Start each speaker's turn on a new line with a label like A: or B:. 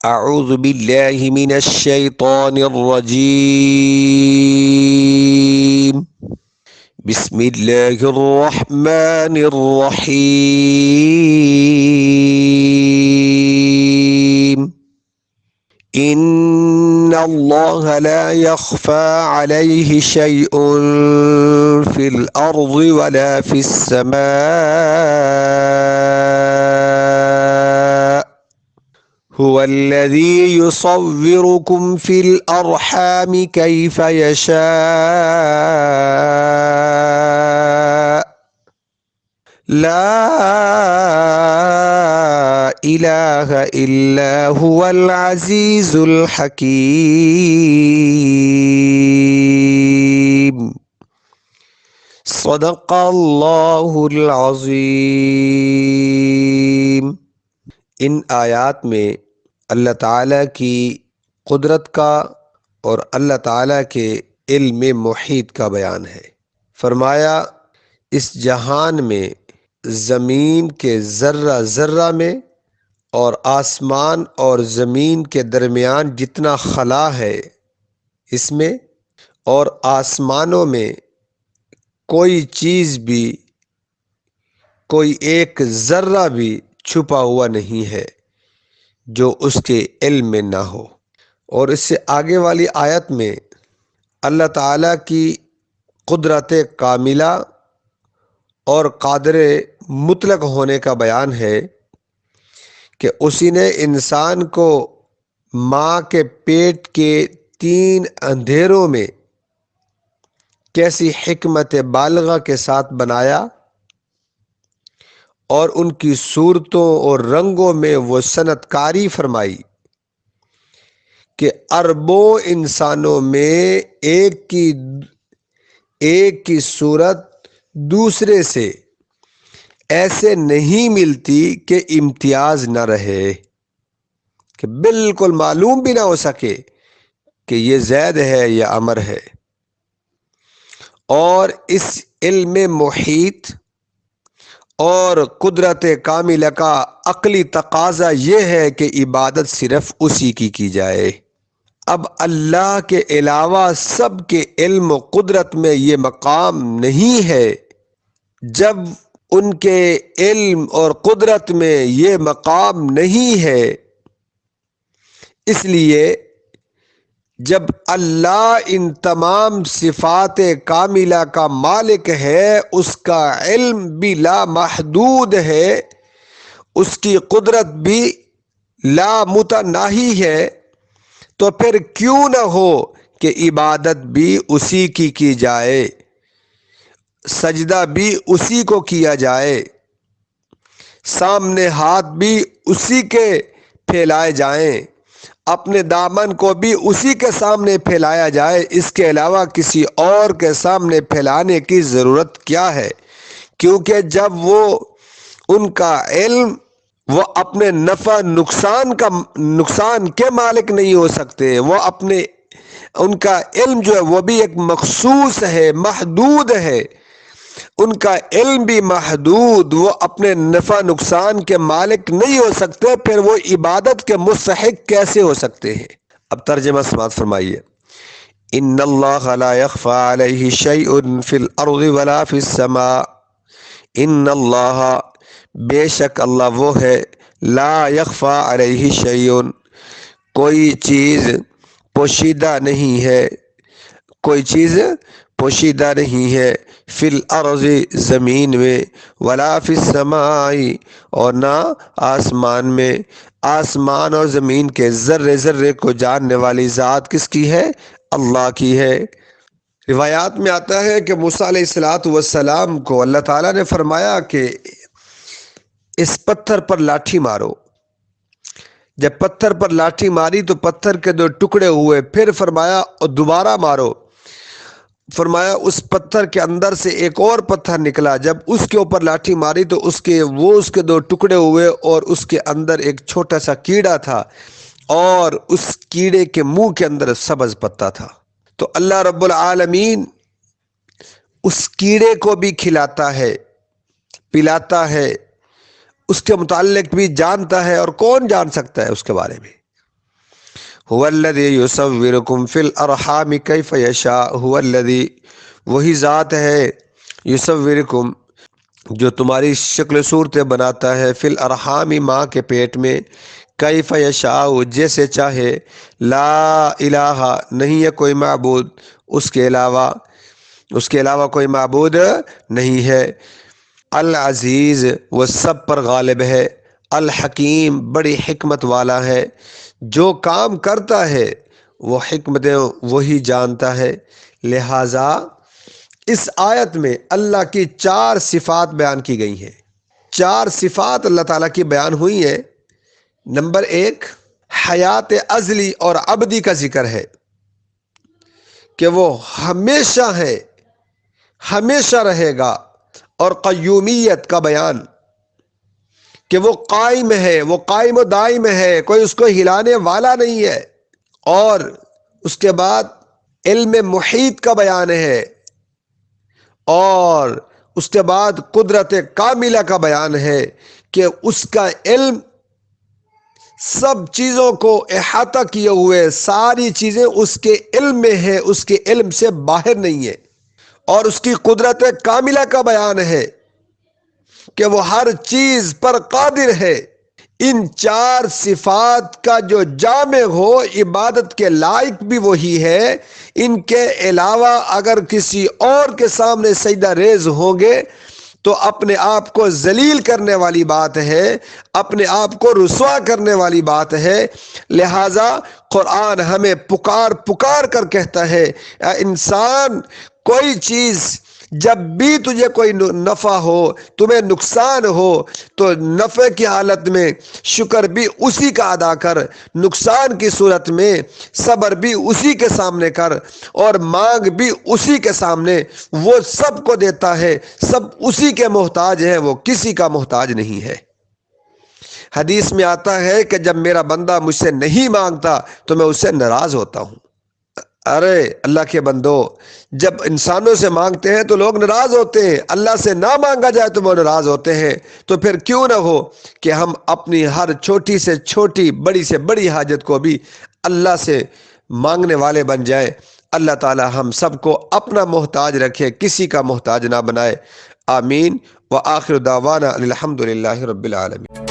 A: اعوذ باللہ من الشیطان الرجیم بسم اللہ الرحمن الرحیم ان اللہ لا يخفى علیہ شیء فی الارض ولا فی السماء هو الذي يصوركم في الأرحام كيف يشاء لا إله إلا هو العزيز الحكيم صدق اللہ العظیم۔ ان آیات میں اللہ تعالیٰ کی قدرت کا اور اللہ تعالیٰ کے علم محیط کا بیان ہے۔ فرمایا اس جہان میں زمین کے ذرہ ذرہ میں اور آسمان اور زمین کے درمیان جتنا خلا ہے اس میں اور آسمانوں میں کوئی چیز بھی کوئی ایک ذرہ بھی چھپا ہوا نہیں ہے جو اس کے علم میں نہ ہو۔ اور اس سے آگے والی آیت میں اللہ تعالیٰ کی قدرت کاملہ اور قادر مطلق ہونے کا بیان ہے کہ اسی نے انسان کو ماں کے پیٹ کے 3 اندھیروں میں کیسی حکمت بالغہ کے ساتھ بنایا اور ان کی صورتوں اور رنگوں میں وہ صنعت کاری فرمائی کہ اربوں انسانوں میں ایک کی صورت دوسرے سے ایسے نہیں ملتی کہ امتیاز نہ رہے، کہ بالکل معلوم بھی نہ ہو سکے کہ یہ زید ہے یا عمر ہے۔ اور اس علم محیط اور قدرت کاملہ کا عقلی تقاضا یہ ہے کہ عبادت صرف اسی کی جائے۔ اب اللہ کے علاوہ سب کے علم و قدرت میں یہ مقام نہیں ہے۔ جب ان کے علم اور قدرت میں یہ مقام نہیں ہے، اس لیے جب اللہ ان تمام صفات کاملہ کا مالک ہے، اس کا علم بھی لامحدود ہے، اس کی قدرت بھی لامتناہی ہے، تو پھر کیوں نہ ہو کہ عبادت بھی اسی کی جائے، سجدہ بھی اسی کو کیا جائے، سامنے ہاتھ بھی اسی کے پھیلائے جائیں، اپنے دامن کو بھی اسی کے سامنے پھیلایا جائے، اس کے علاوہ کسی اور کے سامنے پھیلانے کی ضرورت کیا ہے؟ کیونکہ جب وہ ان کا علم وہ اپنے نفع نقصان کے مالک نہیں ہو سکتے، وہ ان کا علم جو ہے وہ بھی ایک مخصوص ہے، محدود ہے، ان کا علم بھی محدود، وہ اپنے نفع نقصان کے مالک نہیں ہو سکتے، پھر وہ عبادت کے مستحق کیسے ہو سکتے ہیں؟ اب ترجمہ سماعت فرمائیے۔ ان اللہ لا يخفى علیہ شیء فی الارض ولا فی السماء، ان اللہ بے شک اللہ وہ ہے، لا يخفى علیہ شیء کوئی چیز پوشیدہ نہیں ہے، کوئی چیز پوشیدہ نہیں ہے، فی الارض زمین میں، ولا فی السماء اور نہ آسمان میں۔ آسمان اور زمین کے ذرے ذرے کو جاننے والی ذات کس کی ہے؟ اللہ کی ہے۔ روایات میں آتا ہے کہ موسیٰ علیہ السلام کو اللہ تعالیٰ نے فرمایا کہ اس پتھر پر لاٹھی مارو۔ جب پتھر پر لاٹھی ماری تو پتھر کے 2 ٹکڑے ہوئے، پھر فرمایا اور دوبارہ مارو، فرمایا اس پتھر کے اندر سے ایک اور پتھر نکلا، جب اس کے اوپر لاٹھی ماری تو اس کے 2 ٹکڑے ہوئے اور اس کے اندر ایک چھوٹا سا کیڑا تھا اور اس کیڑے کے منہ کے اندر سبز پتا تھا۔ تو اللہ رب العالمین اس کیڑے کو بھی کھلاتا ہے، پلاتا ہے، اس کے متعلق بھی جانتا ہے، اور کون جان سکتا ہے اس کے بارے میں؟ هو الذی یصورکم فی الارحام کیف یشاء، هو الذی وہی ذات ہے، یصورکم جو تمہاری شکل صورتیں بناتا ہے، فی الارحام ماں کے پیٹ میں، کیف یشاء جیسے چاہے، لا الہ نہیں ہے کوئی معبود اس کے علاوہ، اس کے علاوہ کوئی معبود نہیں ہے، العزیز وہ سب پر غالب ہے، الحکیم بڑی حکمت والا ہے، جو کام کرتا ہے وہ حکمتیں وہی جانتا ہے۔ لہٰذا اس آیت میں اللہ کی 4 صفات بیان کی گئی ہیں، 4 صفات اللہ تعالیٰ کی بیان ہوئی ہیں۔ نمبر 1 حیات ازلی اور ابدی کا ذکر ہے کہ وہ ہمیشہ ہے، ہمیشہ رہے گا، اور قیومیت کا بیان کہ وہ قائم ہے، وہ قائم و دائم ہے، کوئی اس کو ہلانے والا نہیں ہے، اور اس کے بعد علم محیط کا بیان ہے، اور اس کے بعد قدرت کاملہ کا بیان ہے کہ اس کا علم سب چیزوں کو احاطہ کیے ہوئے، ساری چیزیں اس کے علم میں ہیں، اس کے علم سے باہر نہیں ہے، اور اس کی قدرت کاملہ کا بیان ہے کہ وہ ہر چیز پر قادر ہے۔ ان 4 صفات کا جو جامع ہو عبادت کے لائق بھی وہی ہے، ان کے علاوہ اگر کسی اور کے سامنے سجدہ ریز ہوں گے تو اپنے آپ کو ذلیل کرنے والی بات ہے، اپنے آپ کو رسوا کرنے والی بات ہے۔ لہٰذا قرآن ہمیں پکار پکار کر کہتا ہے، اے انسان، کوئی چیز جب بھی تجھے کوئی نفع ہو، تمہیں نقصان ہو، تو نفع کی حالت میں شکر بھی اسی کا ادا کر، نقصان کی صورت میں صبر بھی اسی کے سامنے کر، اور مانگ بھی اسی کے سامنے، وہ سب کو دیتا ہے، سب اسی کے محتاج ہیں، وہ کسی کا محتاج نہیں ہے۔ حدیث میں آتا ہے کہ جب میرا بندہ مجھ سے نہیں مانگتا تو میں اس سے ناراض ہوتا ہوں۔ ارے اللہ کے بندو، جب انسانوں سے مانگتے ہیں تو لوگ ناراض ہوتے ہیں، اللہ سے نہ مانگا جائے تو وہ ناراض ہوتے ہیں، تو پھر کیوں نہ ہو کہ ہم اپنی ہر چھوٹی سے چھوٹی، بڑی سے بڑی حاجت کو بھی اللہ سے مانگنے والے بن جائیں۔ اللہ تعالی ہم سب کو اپنا محتاج رکھے، کسی کا محتاج نہ بنائے۔ آمین۔ وآخر دعوانا الحمد للہ رب العالمین۔